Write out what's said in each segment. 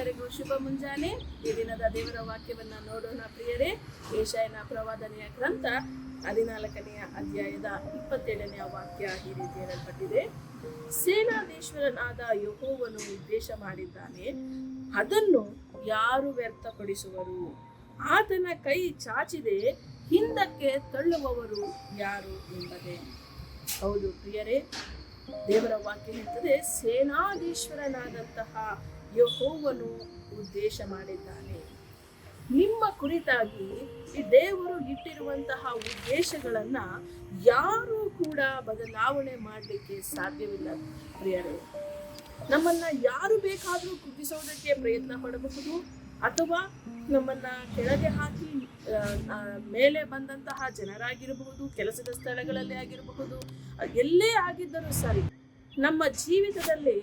ನಿಮ್ಮೆಲ್ಲರಿಗೂ ಶುಭ ಮುಂಜಾನೆ. ಈ ದಿನದ ದೇವರ ವಾಕ್ಯವನ್ನ ನೋಡೋಣ ಪ್ರಿಯರೇ. ಯೆಶಾಯನ ಪ್ರವಾದನೆಯ ಗ್ರಂಥ 14ನೆಯ ಅಧ್ಯಾಯದ 27ನೆಯ ವಾಕ್ಯ ಈ ರೀತಿ ಹೇಳಲ್ಪಟ್ಟಿದೆ. ಸೇನಾಧೀಶ್ವರನಾದ ಯೆಹೋವನು ಉದ್ದೇಶ ಮಾಡಿದ್ದಾನೆ, ಅದನ್ನು ಯಾರು ವ್ಯರ್ಥಪಡಿಸುವರು? ಆತನ ಕೈ ಚಾಚಿದೆ, ಹಿಂದಕ್ಕೆ ತಳ್ಳುವವರು ಯಾರು ಎಂಬುದೇ. ಹೌದು ಪ್ರಿಯರೇ, ದೇವರ ವಾಕ್ಯ ಹೇಳ್ತದೆ, ಸೇನಾಧೀಶ್ವರನಾದಂತಹ ಯೆಹೋವನು ಉದ್ದೇಶ ಮಾಡಿದ್ದಾನೆ. ನಿಮ್ಮ ಕುರಿತಾಗಿ ಈ ದೇವರು ಇಟ್ಟಿರುವಂತಹ ಉದ್ದೇಶಗಳನ್ನ ಯಾರು ಕೂಡ ಬದಲಾವಣೆ ಮಾಡಲಿಕ್ಕೆ ಸಾಧ್ಯವಿಲ್ಲ ಪ್ರಿಯರೇ. ನಮ್ಮನ್ನ ಯಾರು ಬೇಕಾದರೂ ಕುಗ್ಗಿಸೋದಕ್ಕೆ ಪ್ರಯತ್ನ ಪಡಬಹುದು, ಅಥವಾ ನಮ್ಮನ್ನ ಕೆಳಗೆ ಹಾಕಿ ಮೇಲೆ ಬಂದಂತಹ ಜನರಾಗಿರಬಹುದು, ಕೆಲಸದ ಸ್ಥಳಗಳಲ್ಲಿ ಆಗಿರಬಹುದು, ಎಲ್ಲೇ ಆಗಿದ್ದರೂ ಸರಿ, ನಮ್ಮ ಜೀವಿತದಲ್ಲಿ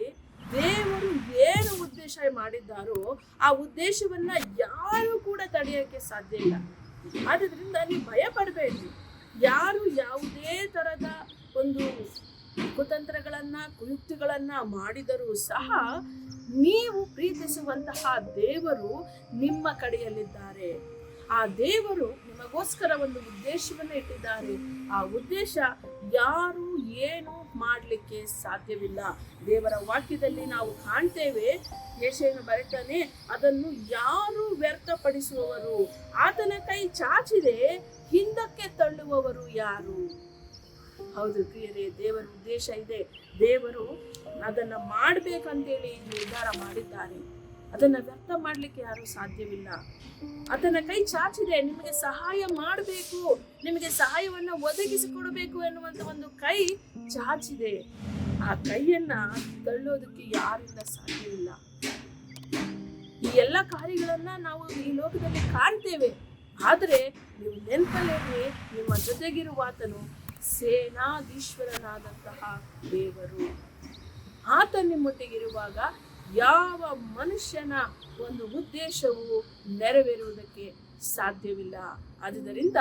ದೇವರು ಏನು ಉದ್ದೇಶ ಮಾಡಿದ್ದಾರೋ ಆ ಉದ್ದೇಶವನ್ನ ಯಾರು ಕೂಡ ತಡೆಯೋಕ್ಕೆ ಸಾಧ್ಯ ಇಲ್ಲ. ಆದ್ರಿಂದ ನೀವು ಭಯ ಪಡಬೇಡಿ. ಯಾರು ಯಾವುದೇ ತರದ ಒಂದು ಕುತಂತ್ರಗಳನ್ನ ಕುಯುಕ್ತಿಗಳನ್ನ ಮಾಡಿದರೂ ಸಹ ನೀವು ಪ್ರೀತಿಸುವಂತಹ ದೇವರು ನಿಮ್ಮ ಕಡೆಯಲ್ಲಿದ್ದಾರೆ. ಆ ದೇವರು ನಿಮಗೋಸ್ಕರ ಒಂದು ಉದ್ದೇಶವನ್ನ ಇಟ್ಟಿದ್ದಾರೆ. ಆ ಉದ್ದೇಶ ಯಾರು ಏನು ಮಾಡಲಿಕ್ಕೆ ಸಾಧ್ಯವಿಲ್ಲ. ದೇವರ ವಾಕ್ಯದಲ್ಲಿ ನಾವು ಕಾಣ್ತೇವೆ, ಯೆಶಾಯನು ಬರೆತಾನೆ, ಅದನ್ನು ಯಾರು ವ್ಯರ್ಥಪಡಿಸುವವರು? ಆತನ ಕೈ ಚಾಚಿದೆ, ಹಿಂದಕ್ಕೆ ತಳ್ಳುವವರು ಯಾರು? ಹೌದು ಪ್ರಿಯರೇ, ದೇವರ ಉದ್ದೇಶ ಇದೆ. ದೇವರು ಅದನ್ನ ಮಾಡ್ಬೇಕಂತೇಳಿ ನಿರ್ಧಾರ ಮಾಡಿದ್ದಾರೆ. ಅದನ್ನ ವ್ಯರ್ಥ ಮಾಡ್ಲಿಕ್ಕೆ ಯಾರು ಸಾಧ್ಯವಿಲ್ಲ. ಆತನ ಕೈ ಚಾಚಿದೆ, ನಿಮಗೆ ಸಹಾಯ ಮಾಡಬೇಕು, ನಿಮಗೆ ಸಹಾಯವನ್ನ ಒದಗಿಸಿಕೊಡಬೇಕು ಎನ್ನುವಂತ ಒಂದು ಕೈ ಚಾಚಿದೆ. ಆ ಕೈಯನ್ನ ತಳ್ಳೋದಕ್ಕೆ ಯಾರಿಂದ ಸಾಧ್ಯವಿಲ್ಲ. ಈ ಎಲ್ಲ ಕಾರ್ಯಗಳನ್ನ ನಾವು ಈ ಲೋಕದಲ್ಲಿ ಕಾಣ್ತೇವೆ. ಆದ್ರೆ ನೀವು ನೆನಪಲ್ಲಿ ನಿಮ್ಮ ಜೊತೆಗಿರುವಾತನು ಸೇನಾಧೀಶ್ವರನಾದಂತಹ ದೇವರು. ಆತ ನಿಮ್ಮೊಟ್ಟಿಗಿರುವಾಗ ಯಾವ ಮನುಷ್ಯನ ಒಂದು ಉದ್ದೇಶವು ನೆರವೇರುವುದಕ್ಕೆ ಸಾಧ್ಯವಿಲ್ಲ. ಆದುದರಿಂದ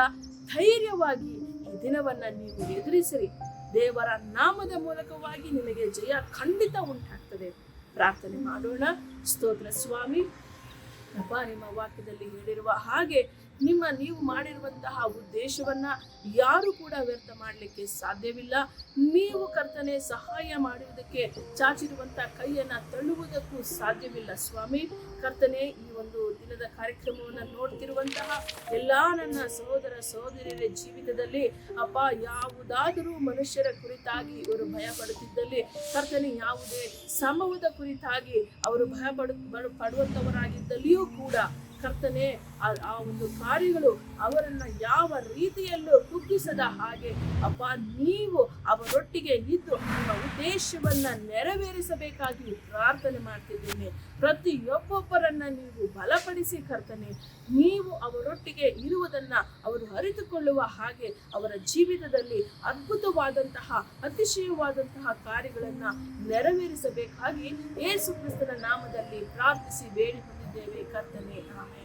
ಧೈರ್ಯವಾಗಿ ಈ ದಿನವನ್ನ ನೀವು ಎದುರಿಸಿರಿ. ದೇವರ ನಾಮದ ಮೂಲಕವಾಗಿ ನಿಮಗೆ ಜಯ ಖಂಡಿತ ಉಂಟಾಗ್ತದೆ. ಪ್ರಾರ್ಥನೆ ಮಾಡೋಣ. ಸ್ತೋತ್ರ ಸ್ವಾಮಿ, ಅಪ್ಪ, ನಿಮ್ಮ ವಾಕ್ಯದಲ್ಲಿ ಹೇಳಿರುವ ಹಾಗೆ ನೀವು ಮಾಡಿರುವಂತಹ ಉದ್ದೇಶವನ್ನ ಯಾರು ಕೂಡ ವ್ಯರ್ಥ ಮಾಡಲಿಕ್ಕೆ ಸಾಧ್ಯವಿಲ್ಲ. ನೀವು ಕರ್ತನೆ ಸಹಾಯ ಮಾಡುವುದಕ್ಕೆ ಚಾಚಿರುವಂತಹ ಕೈಯನ್ನ ತಳ್ಳುವುದಕ್ಕೂ ಸಾಧ್ಯವಿಲ್ಲ ಸ್ವಾಮಿ. ಕರ್ತನೆ, ಈ ಒಂದು ದಿನದ ಕಾರ್ಯಕ್ರಮವನ್ನು ನೋಡ್ತಿರುವಂತಹ ಎಲ್ಲಾ ನನ್ನ ಸಹೋದರ ಸಹೋದರಿಯರ ಜೀವಿತದಲ್ಲಿ ಅಪ್ಪ, ಯಾವುದಾದರೂ ಮನುಷ್ಯರ ಕುರಿತಾಗಿ ಇವರು ಭಯ ಪಡುತ್ತಿದ್ದಲ್ಲಿ, ಕರ್ತನೆ, ಯಾವುದೇ ಸಂಭವದ ಕುರಿತಾಗಿ ಅವರು ಭಯ ಪಡುವಂತವರಾಗಿದ್ದಲ್ಲಿಯೂ ಕೂಡ ಕರ್ತನೆ, ಆ ಒಂದು ಕಾರ್ಯಗಳು ಅವರನ್ನ ಯಾವ ರೀತಿಯಲ್ಲೂ ಕುಗ್ಗಿಸದ ಹಾಗೆ ಅಪ್ಪ, ನೀವು ಅವರೊಟ್ಟಿಗೆ ಇದ್ದು ನಿಮ್ಮ ಉದ್ದೇಶವನ್ನ ನೆರವೇರಿಸಬೇಕಾಗಿ ಪ್ರಾರ್ಥನೆ ಮಾಡ್ತಿದ್ದೇನೆ. ಪ್ರತಿಯೊಬ್ಬೊಬ್ಬರನ್ನ ನೀವು ಬಲಪಡಿಸಿ ಕರ್ತನೆ, ನೀವು ಅವರೊಟ್ಟಿಗೆ ಇರುವುದನ್ನ ಅವರು ಅರಿತುಕೊಳ್ಳುವ ಹಾಗೆ ಅವರ ಜೀವಿತದಲ್ಲಿ ಅದ್ಭುತವಾದಂತಹ ಅತಿಶಯವಾದಂತಹ ಕಾರ್ಯಗಳನ್ನ ನೆರವೇರಿಸಬೇಕಾಗಿ ಯೇಸು ಕ್ರಿಸ್ತನ ನಾಮದಲ್ಲಿ ಪ್ರಾರ್ಥಿಸಿ ಬೇಡಿ ಹೊಂದಿದ್ದೇವೆ ಕರ್ತನೆ. ಆಮೆನ್.